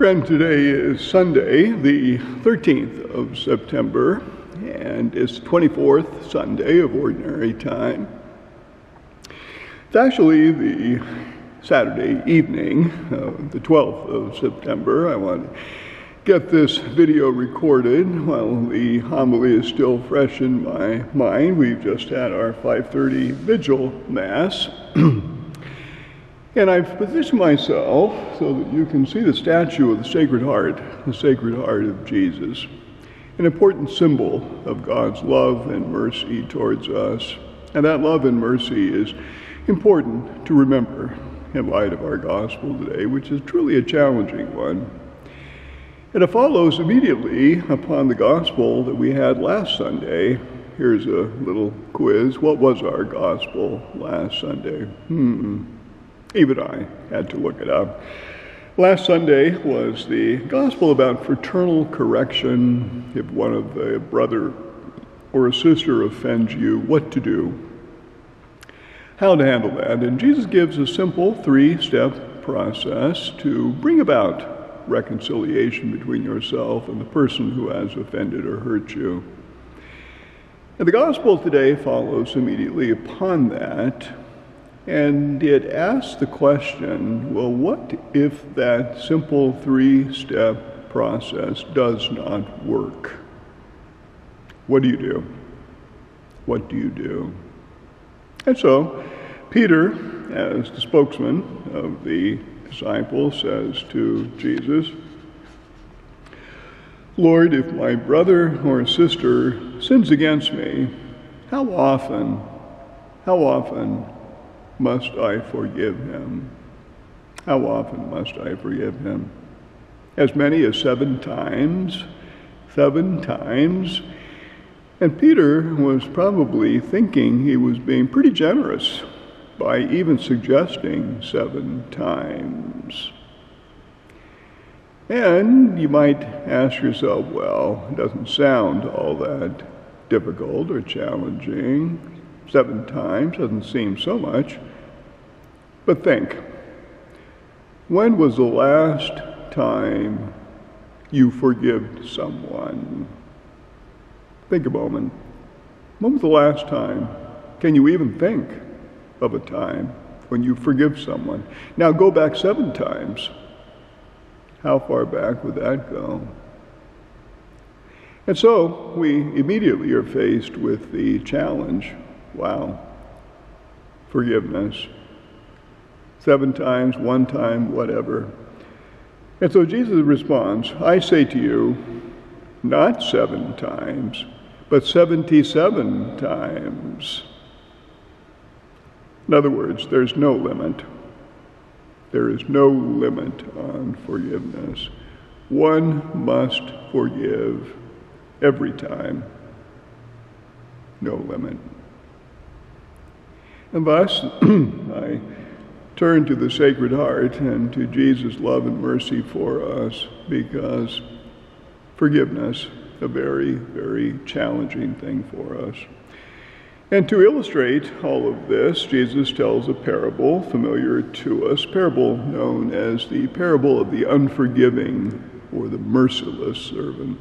Friend, today is Sunday, the 13th of September, and it's the 24th Sunday of Ordinary Time. It's actually the Saturday evening, the 12th of September. I want to get this video recorded while the homily is still fresh in my mind. We've just had our 5:30 Vigil Mass. And I've positioned myself so that you can see the statue of the Sacred Heart of Jesus, an important symbol of God's love and mercy towards us. And that love and mercy is important to remember in light of our gospel today, which is truly a challenging one. And it follows immediately upon the gospel that we had last Sunday. Here's a little quiz. What was our gospel last Sunday? Even I had to look it up. Last Sunday was the gospel about fraternal correction. If one of a brother or a sister offends you, what to do, how to handle that. And Jesus gives a simple 3-step process to bring about reconciliation between yourself and the person who has offended or hurt you. And the gospel today follows immediately upon that. And it asks the question, well, what if that simple 3-step process does not work? What do you do? What do you do? And so, Peter, as the spokesman of the disciples, says to Jesus, Lord, if my brother or sister sins against me, how often must I forgive him? How often must I forgive him? As many as 7 times? 7 times? And Peter was probably thinking he was being pretty generous by even suggesting 7 times. And you might ask yourself, well, it doesn't sound all that difficult or challenging. 7 times doesn't seem so much. But think, when was the last time you forgave someone? Think a moment. When was the last time? Can you even think of a time when you forgive someone? Now go back 7 times. How far back would that go? And so we immediately are faced with the challenge. Wow. Forgiveness. 7 times, 1 time, whatever. And so Jesus responds, I say to you, not 7 times, but 77 times. In other words, there's no limit. There is no limit on forgiveness. One must forgive every time. No limit. And thus, I turn to the Sacred Heart and to Jesus' love and mercy for us, because forgiveness, a very, very challenging thing for us. And to illustrate all of this, Jesus tells a parable familiar to us, parable known as the parable of the unforgiving or the merciless servant.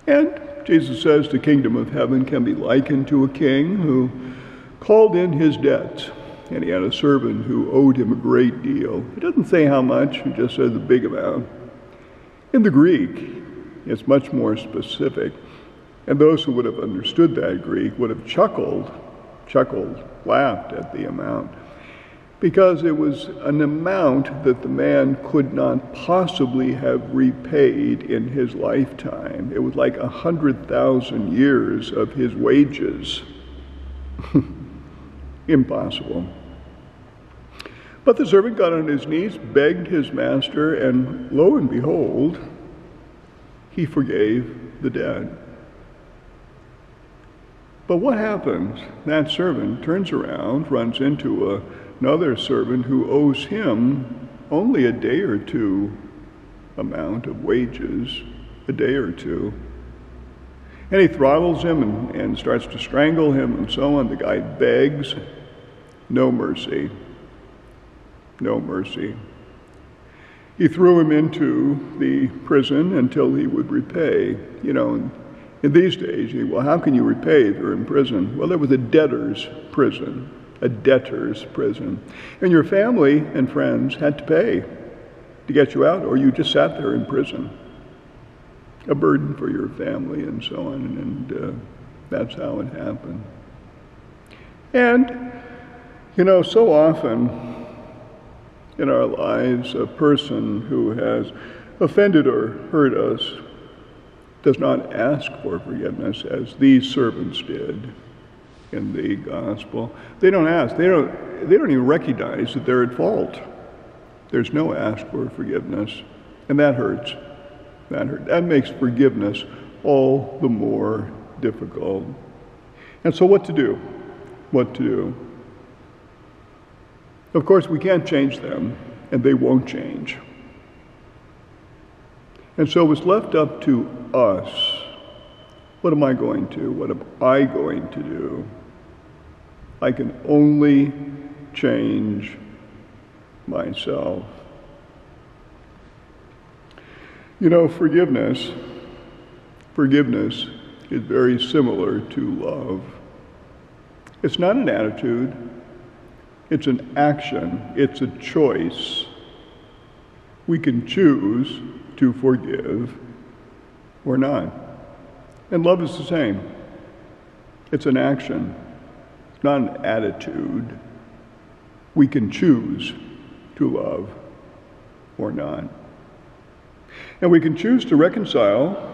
And Jesus says the kingdom of heaven can be likened to a king who called in his debts. And he had a servant who owed him a great deal. He doesn't say how much, he just says a big amount. In the Greek, it's much more specific. And those who would have understood that Greek would have chuckled, laughed at the amount. Because it was an amount that the man could not possibly have repaid in his lifetime. It was like 100,000 years of his wages. Impossible. But the servant got on his knees, begged his master, and lo and behold, he forgave the debt. But what happens? That servant turns around, runs into another servant who owes him only a day or 2 amount of wages, a day or 2. And he throttles him and starts to strangle him and so on. The guy begs. No mercy. No mercy. He threw him into the prison until he would repay. You know, in these days, well, how can you repay if you're in prison? Well, there was a debtor's prison, a debtor's prison. And your family and friends had to pay to get you out, or you just sat there in prison. A burden for your family and so on, and that's how it happened. And, you know, so often in our lives, a person who has offended or hurt us does not ask for forgiveness, as these servants did in the gospel. They don't ask. They don't even recognize that they're at fault. There's no ask for forgiveness, and that hurts. That hurts. That makes forgiveness all the more difficult. And so what to do? What to do? Of course, we can't change them, and they won't change. And so it's left up to us. What am I going to? What am I going to do? I can only change myself. You know, forgiveness is very similar to love. It's not an attitude. It's an action. It's a choice. We can choose to forgive or not. And love is the same. It's an action. It's not an attitude. We can choose to love or not. And we can choose to reconcile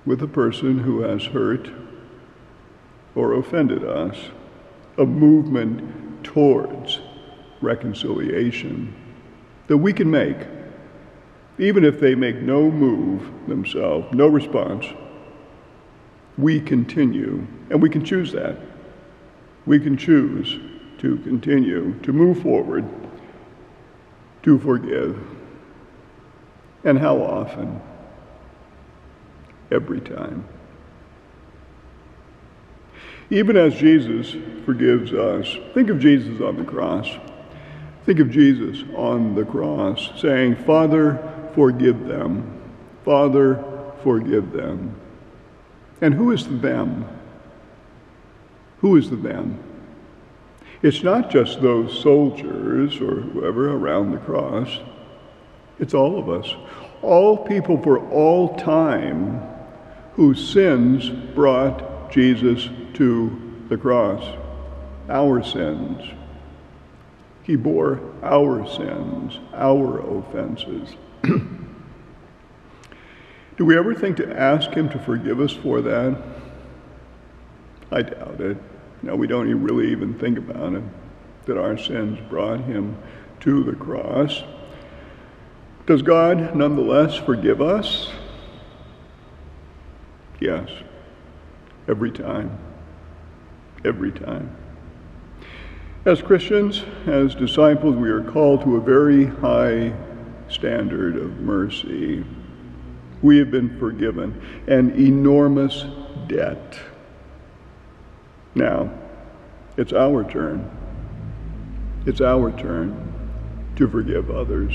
with a person who has hurt or offended us. A movement towards reconciliation that we can make, even if they make no move themselves, no response. We continue, and we can choose that. We can choose to continue, to move forward, to forgive. And how often? Every time. Even as Jesus forgives us, think of Jesus on the cross. Think of Jesus on the cross saying, Father, forgive them. Father, forgive them. And who is the them? Who is the them? It's not just those soldiers or whoever around the cross. It's all of us. All people for all time whose sins brought Jesus to the cross. Our sins. He bore our sins, our offenses. Do we ever think to ask him to forgive us for that? I doubt it. No, we don't really even think about it, that our sins brought him to the cross. Does God nonetheless forgive us? Yes. Every time. Every time. As Christians, as disciples, we are called to a very high standard of mercy. We have been forgiven an enormous debt. Now, it's our turn. It's our turn to forgive others.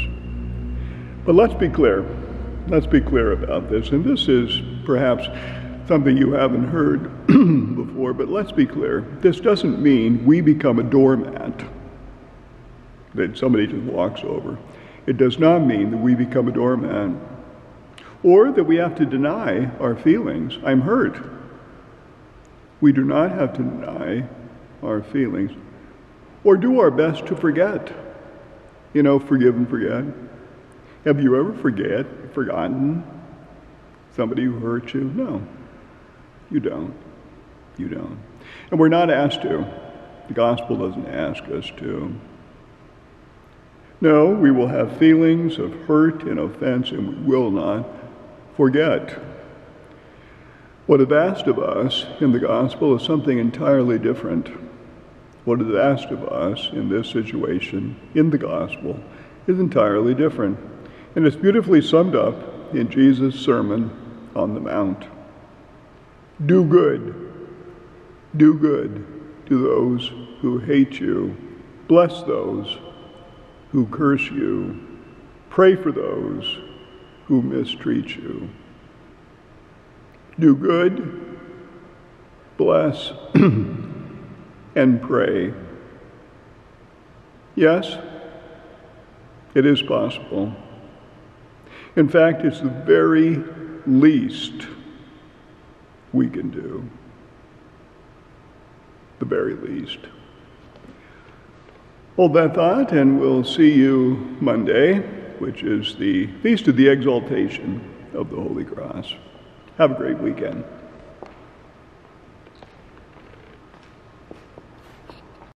But let's be clear. Let's be clear about this. And this is perhaps something you haven't heard before, but let's be clear. This doesn't mean we become a doormat that somebody just walks over. It does not mean that we become a doormat or that we have to deny our feelings. I'm hurt. We do not have to deny our feelings or do our best to forget. You know, forgive and forget. Have you ever forgotten somebody who hurt you? No. You don't. You don't. And we're not asked to. The gospel doesn't ask us to. No, we will have feelings of hurt and offense, and we will not forget. What is asked of us in the gospel is something entirely different. What is asked of us in this situation, in the gospel, is entirely different. And it's beautifully summed up in Jesus' Sermon on the Mount. Do good to those who hate you. Bless those who curse you. Pray for those who mistreat you. Do good, bless, and pray. Yes, it is possible. In fact, it's the very least we can do. The very least. Hold that thought, and we'll see you Monday, which is the Feast of the Exaltation of the Holy Cross. Have a great weekend.